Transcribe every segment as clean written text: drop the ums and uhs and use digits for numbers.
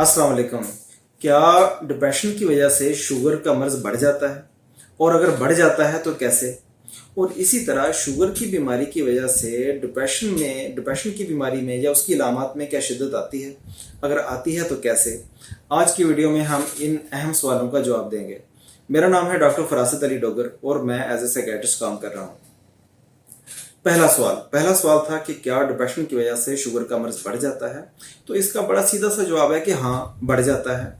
अस्सलाम वालेकुम। क्या डिप्रेशन की वजह से शुगर का मर्ज बढ़ जाता है, और अगर बढ़ जाता है तो कैसे? और इसी तरह शुगर की बीमारी की वजह से डिप्रेशन की बीमारी में या उसकी अलामात में क्या शिद्दत आती है, अगर आती है तो कैसे? आज की वीडियो में हम इन अहम सवालों का जवाब देंगे। मेरा नाम है डॉक्टर फरासत अली डोगर और मैं एज ए साइकियाट्रिस्ट काम कर रहा हूँ। पहला सवाल था कि क्या डिप्रेशन की वजह से शुगर का मर्ज बढ़ जाता है? तो इसका बड़ा सीधा सा जवाब है कि हाँ, बढ़ जाता है।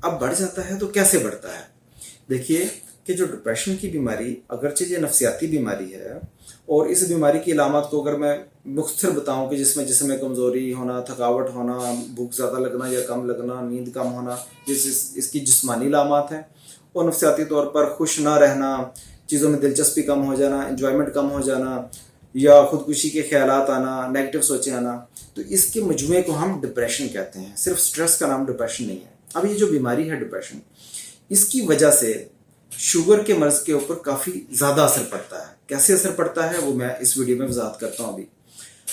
अब बढ़ जाता है तो कैसे बढ़ता है? देखिए कि जो डिप्रेशन की बीमारी अगरचे ये नफसियाती बीमारी है, और इस बीमारी की अलामत को अगर मैं मुख्तर बताऊं कि जिसमें जिसमें कमज़ोरी होना, थकावट होना, भूख ज़्यादा लगना या कम लगना, नींद कम होना, इसकी जिस्मानी अलामत हैं। और नफसियाती तौर पर खुश ना रहना, चीज़ों में दिलचस्पी कम हो जाना, इंजॉयमेंट कम हो जाना, या खुदकुशी के ख्यालात आना, नेगेटिव सोचें आना, तो इसके मजमूए को हम डिप्रेशन कहते हैं। सिर्फ स्ट्रेस का नाम डिप्रेशन नहीं है। अब ये जो बीमारी है डिप्रेशन, इसकी वजह से शुगर के मर्ज के ऊपर काफ़ी ज़्यादा असर पड़ता है। कैसे असर पड़ता है वो मैं इस वीडियो में वजाहत करता हूँ। अभी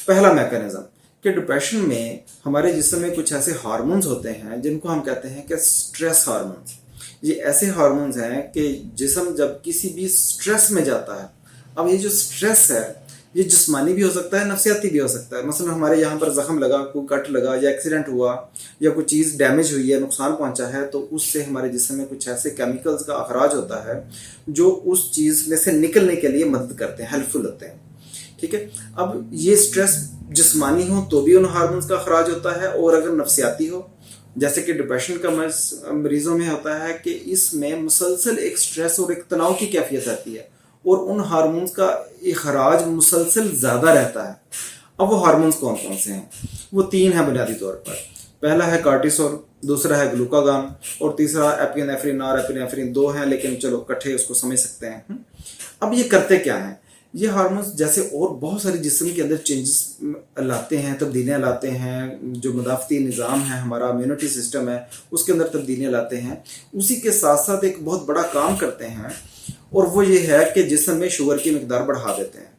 पहला मैकेनिज्म कि डिप्रेशन में हमारे जिस्म में कुछ ऐसे हार्मोन्स होते हैं जिनको हम कहते हैं कि स्ट्रेस हार्मोन्स। ये ऐसे हार्मोन्स हैं कि जिस्म जब किसी भी स्ट्रेस में जाता है, अब ये जो स्ट्रेस है ये जिस्मानी भी हो सकता है, नफसियाती भी हो सकता है। मसलन हमारे यहाँ पर जख्म लगा, कोई कट लगा, या एक्सीडेंट हुआ, या कोई चीज़ डैमेज हुई है, नुकसान पहुँचा है, तो उससे हमारे जिस्म में कुछ ऐसे केमिकल्स का अखराज होता है जो उस चीज़ में से निकलने के लिए मदद करते हैं, हेल्पफुल होते हैं। ठीक है। अब ये स्ट्रेस जिस्मानी हो तो भी उन हार्मोन्स का अखराज होता है, और अगर नफसियाती हो, जैसे कि डिप्रेशन का मरीजों में होता है कि इसमें मुसलसल एक स्ट्रेस और एक तनाव की कैफियत आती है, और उन हार्मोन्स का इखराज मुसलसल ज़्यादा रहता है। अब वो हार्मोन्स कौन कौन से हैं? वो तीन हैं बुनियादी तौर पर। पहला है कार्टिसोल, दूसरा है ग्लूकागॉन, और तीसरा एपिनेफ्रिन और एपिनेफ्रिन। दो हैं लेकिन चलो इकट्ठे उसको समझ सकते हैं। अब ये करते क्या हैं? ये हार्मोन्स जैसे और बहुत सारे जिस्म के अंदर चेंजेस लाते हैं, तब्दीलियाँ लाते हैं। जो मदाफ़ती निज़ाम है, हमारा इम्यूनिटी सिस्टम है, उसके अंदर तब्दीलियाँ लाते हैं। उसी के साथ साथ एक बहुत बड़ा काम करते हैं, और वो ये है कि जिस्म में शुगर की मिकदार बढ़ा देते हैं।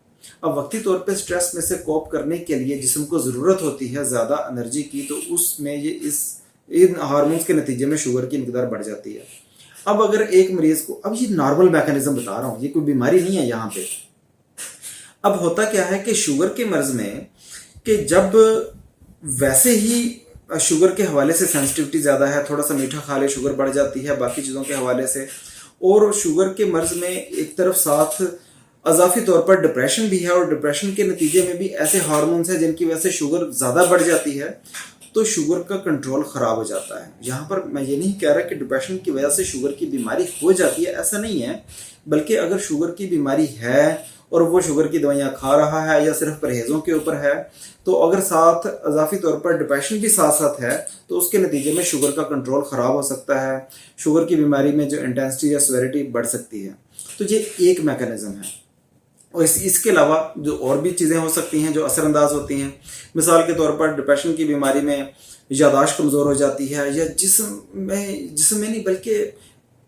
अब वक्ती तौर पे स्ट्रेस में से कोप करने के लिए जिस्म को ज़रूरत होती है ज़्यादा एनर्जी की, तो उसमें ये इन हार्मोन्स के नतीजे में शुगर की मिकदार बढ़ जाती है। अब अगर एक मरीज़ को, अब ये नॉर्मल मैकेनिज्म बता रहा हूँ, ये कोई बीमारी नहीं है यहाँ पे। अब होता क्या है कि शुगर के मर्ज में कि जब वैसे ही शुगर के हवाले से सेंसिटिविटी ज़्यादा है, थोड़ा सा मीठा खा ले शुगर बढ़ जाती है बाकी चीज़ों के हवाले से, और शुगर के मर्ज में एक तरफ साथ अजाफी तौर पर डिप्रेशन भी है, और डिप्रेशन के नतीजे में भी ऐसे हार्मोन्स हैं जिनकी वजह से शुगर ज़्यादा बढ़ जाती है, तो शुगर का कंट्रोल ख़राब हो जाता है। यहाँ पर मैं ये नहीं कह रहा कि डिप्रेशन की वजह से शुगर की बीमारी हो जाती है, ऐसा नहीं है। बल्कि अगर शुगर की बीमारी है और वो शुगर की दवाइयाँ खा रहा है या सिर्फ परहेज़ों के ऊपर है, तो अगर साथ अजाफी तौर पर डिप्रेशन भी साथ साथ है, तो उसके नतीजे में शुगर का कंट्रोल ख़राब हो सकता है। शुगर की बीमारी में जो इंटेंसिटी या सेवेरिटी बढ़ सकती है। तो ये एक मैकेनिज़्म है। और इसके अलावा जो और भी चीज़ें हो सकती हैं जो असरअंदाज होती हैं। मिसाल के तौर पर डिप्रेशन की बीमारी में यादाश्त कमज़ोर हो जाती है, या जिसम में नहीं बल्कि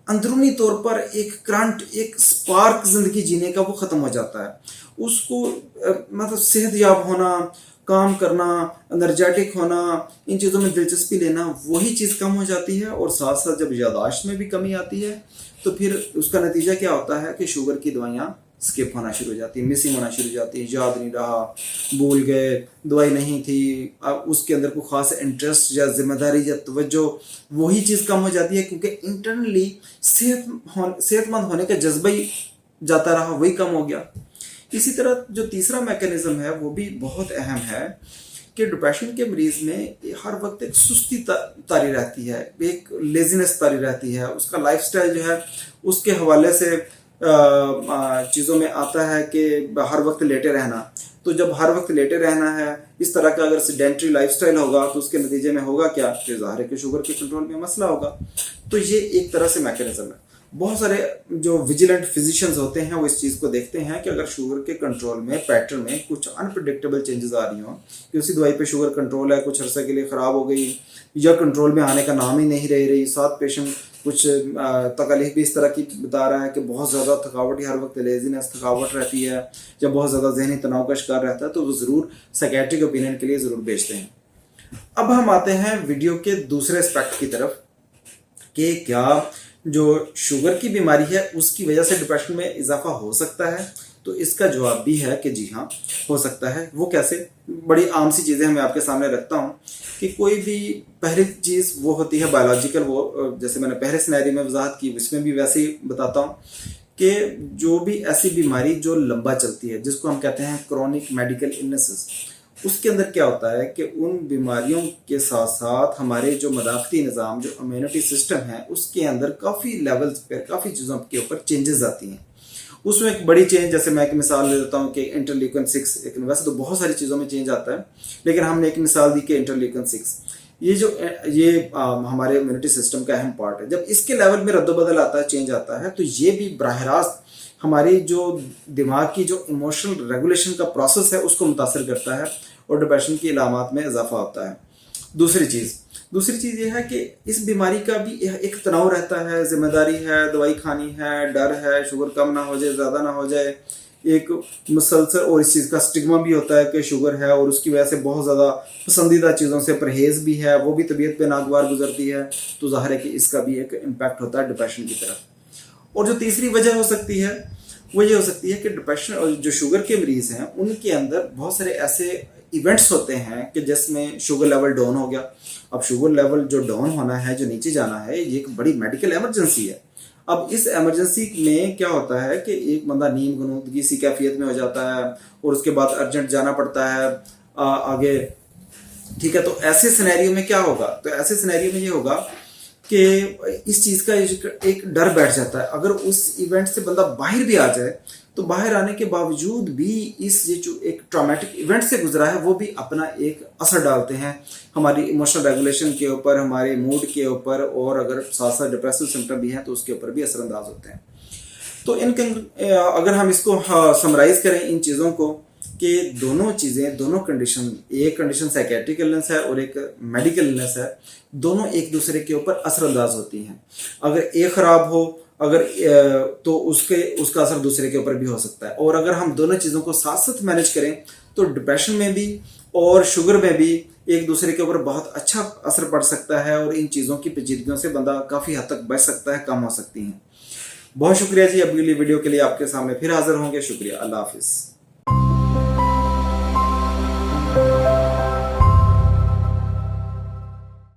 अंदरूनी तौर पर एक करंट, एक स्पार्क ज़िंदगी जीने का वो ख़त्म हो जाता है। उसको मतलब सेहतयाब होना, काम करना, एनर्जेटिक होना, इन चीज़ों में दिलचस्पी लेना, वही चीज़ कम हो जाती है। और साथ साथ जब यादाश्त में भी कमी आती है, तो फिर उसका नतीजा क्या होता है कि शुगर की दवाइयाँ स्किप होना शुरू हो जाती है, मिसिंग होना शुरू हो जाती है, याद नहीं रहा, भूल गए, दवाई नहीं थी, अब उसके अंदर कोई ख़ास इंटरेस्ट या जिम्मेदारी या तवज्जो, वही चीज़ कम हो जाती है, क्योंकि इंटरनली सेहतमंद होने का जज्बा ही जाता रहा, वही कम हो गया। इसी तरह जो तीसरा मैकेनिज्म है वो भी बहुत अहम है कि डिप्रेशन के मरीज़ में हर वक्त एक सुस्ती तारी रहती है, एक लेजीनेस तारी रहती है। उसका लाइफस्टाइल जो है उसके हवाले से चीज़ों में आता है कि हर वक्त लेटे रहना। तो जब हर वक्त लेटे रहना है, इस तरह का अगर सेडेंटरी लाइफस्टाइल होगा, तो उसके नतीजे में होगा क्या कि ज़ाहिर है कि शुगर के कंट्रोल में मसला होगा। तो ये एक तरह से मैकेनिज्म है। बहुत सारे जो विजिलेंट फिजिशियंस होते हैं वो इस चीज़ को देखते हैं कि अगर शुगर के कंट्रोल में पैटर्न में कुछ अनप्रिडिक्टेबल चेंजेस आ रही हों, कि उसी दवाई पे शुगर कंट्रोल है, कुछ अरसे के लिए ख़राब हो गई या कंट्रोल में आने का नाम ही नहीं रही, साथ पेशेंट कुछ तकलीफ भी इस तरह की बता रहा है कि बहुत ज़्यादा थकावट ही हर वक्त लेजीनेस थकावट रहती है, या बहुत ज़्यादा जहनी तनाव का शिकार रहता है, तो वो ज़रूर साइकियाट्रिक ओपिनियन के लिए ज़रूर भेजते हैं। अब हम आते हैं वीडियो के दूसरे एस्पेक्ट की तरफ कि क्या जो शुगर की बीमारी है उसकी वजह से डिप्रेशन में इजाफा हो सकता है। तो इसका जवाब भी है कि जी हाँ, हो सकता है। वो कैसे? बड़ी आम सी चीज़ें मैं आपके सामने रखता हूँ कि कोई भी पहली चीज़ वो होती है बायोलॉजिकल, वो जैसे मैंने पहले सिनेरियो में वजाहत की, इसमें भी वैसे ही बताता हूँ कि जो भी ऐसी बीमारी जो लंबा चलती है, जिसको हम कहते हैं क्रॉनिक मेडिकल इलनेसेस, उसके अंदर क्या होता है कि उन बीमारियों के साथ साथ हमारे जो मदाफ़ती निज़ाम, जो इम्यूनिटी सिस्टम है, उसके अंदर काफ़ी लेवल्स पर काफ़ी चीज़ों के ऊपर चेंजेस आती हैं। उसमें एक बड़ी चेंज, जैसे मैं एक मिसाल ले लेता हूँ कि इंटरल्यूकिन 6, लेकिन वैसे तो बहुत सारी चीज़ों में चेंज आता है, लेकिन हमने एक मिसाल दी कि इंटरल्यूकिन 6, ये हमारे इम्यूनिटी सिस्टम का अहम पार्ट है। जब इसके लेवल में रद्दबदल आता है, चेंज आता है, तो ये भी बराह रास्त हमारी जो दिमाग की जो इमोशनल रेगुलेशन का प्रोसेस है उसको मुतासर करता है और डिप्रेशन की इलामात में इजाफा होता है। दूसरी चीज़ ये है कि इस बीमारी का भी एक तनाव रहता है, जिम्मेदारी है, दवाई खानी है, डर है, शुगर कम ना हो जाए, ज़्यादा ना हो जाए, एक मुसलसल, और इस चीज़ का स्टिग्मा भी होता है कि शुगर है और उसकी वजह से बहुत ज़्यादा पसंदीदा चीज़ों से परहेज़ भी है, वो भी तबीयत पे नागवार गुजरती है। तो ज़ाहिर है कि इसका भी एक इम्पैक्ट होता है डिप्रेशन की तरफ। और जो तीसरी वजह हो सकती है वो ये हो सकती है कि डिप्रेशन और जो शुगर के मरीज हैं उनके अंदर बहुत सारे ऐसे इवेंट्स होते हैं कि जिसमें शुगर लेवल डाउन हो गया। अब शुगर लेवल जो डाउन होना है, जो नीचे जाना है, ये एक बड़ी मेडिकल एमरजेंसी है। अब इस एमरजेंसी में क्या होता है कि एक बंदा नींद गनूदगी सी कैफियत में हो जाता है और उसके बाद अर्जेंट जाना पड़ता है आगे, ठीक है। तो ऐसे सिनेरियो में क्या होगा? तो ऐसे सिनेरियो में ये होगा कि इस चीज़ का एक डर बैठ जाता है। अगर उस इवेंट से बंदा बाहर भी आ जाए तो बाहर आने के बावजूद भी इस ये जो एक ट्रॉमेटिक इवेंट से गुजरा है वो भी अपना एक असर डालते हैं हमारी इमोशनल रेगुलेशन के ऊपर, हमारे मूड के ऊपर, और अगर साथ साथ डिप्रेसिव सिम्टम भी हैं तो उसके ऊपर भी असरअंदाज होते हैं। तो अगर हम इसको समराइज करें इन चीज़ों को कि दोनों चीज़ें, दोनों कंडीशन, एक कंडीशन साइकेट्रिक इलनेस है और एक मेडिकल इलनेस है, दोनों एक दूसरे के ऊपर असरअंदाज होती हैं। अगर एक ख़राब हो तो उसका असर दूसरे के ऊपर भी हो सकता है। और अगर हम दोनों चीज़ों को साथ साथ मैनेज करें तो डिप्रेशन में भी और शुगर में भी एक दूसरे के ऊपर बहुत अच्छा असर पड़ सकता है और इन चीज़ों की पेचीदगियों से बंदा काफ़ी हद तक बच सकता है, कम हो सकती हैं। बहुत शुक्रिया जी। अगली वीडियो के लिए आपके सामने फिर हाजिर होंगे। शुक्रिया। अल्लाह हाफिज़।